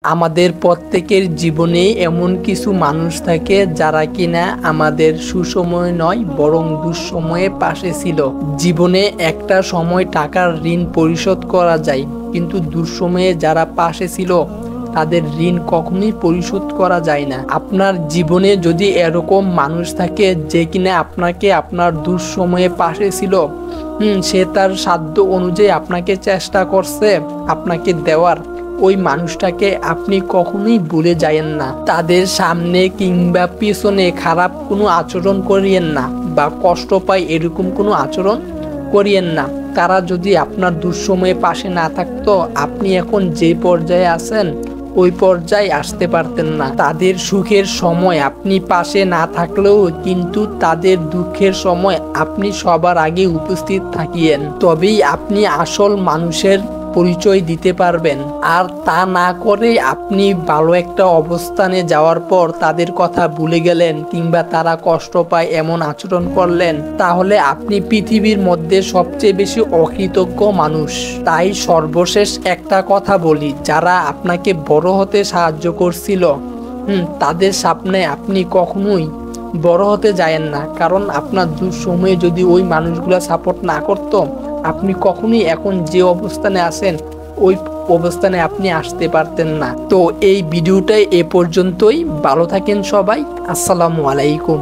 আমাদের প্রত্যেকের জীবনে এমন কিছু মানুষ থাকে যারা কিনা আমাদের সুসময় নয় বরং দুঃসময়ে পাশে ছিল। জীবনে একটা সময় টাকার ঋণ পরিশোধ করা যায়, কিন্তু দুঃসময়ে যারা পাশে ছিল তাদের ঋণ কখনোই পরিশোধ করা যায় না। আপনার জীবনে যদি এরকম মানুষ থাকে যে কিনা আপনাকে আপনার দুঃসময়ে পাশে ছিল, সে তার সাধ্য অনুযায়ী আপনাকে চেষ্টা করছে আপনাকে দেওয়ার, ওই মানুষটাকে আপনি কখনোই ভুলে যায়েন না। তাদের সামনে কিংবা পিছনে খারাপ কোনো আচরণ করিয়েন না, বা কষ্ট পায় এরকম কোনো আচরণ করিয়েন না। তারা যদি আপনার দুঃসময়ে পাশে না থাকতো, আপনি এখন যে পর্যায়ে আছেন ওই পর্যায়ে আসতে পারতেন না। তাদের সুখের সময় আপনি পাশে না থাকলেও কিন্তু তাদের দুঃখের সময় আপনি সবার আগে উপস্থিত থাকিয়েন, তবেই আপনি আসল মানুষের পরিচয় দিতে পারবেন। আর তা না করে আপনি ভালো একটা অবস্থানে যাওয়ার পর তাদের কথা ভুলে গেলেন কিংবা তারা কষ্ট পায় এমন আচরণ করলেন, তাহলে আপনি পৃথিবীর মধ্যে সবচেয়ে বেশি অকৃতজ্ঞ মানুষ। তাই সর্বশেষ একটা কথা বলি, যারা আপনাকে বড় হতে সাহায্য করছিল তাদের সামনে আপনি কখনোই বড় হতে যায়েন না, কারণ আপনার দুঃসময়ে যদি ওই মানুষগুলা সাপোর্ট না করতো, আপনি কখনোই এখন যে অবস্থানে আছেন ওই অবস্থানে আপনি আসতে পারতেন না। তো এই ভিডিওটাই এ পর্যন্তই। ভালো থাকেন সবাই। আসসালামু আলাইকুম।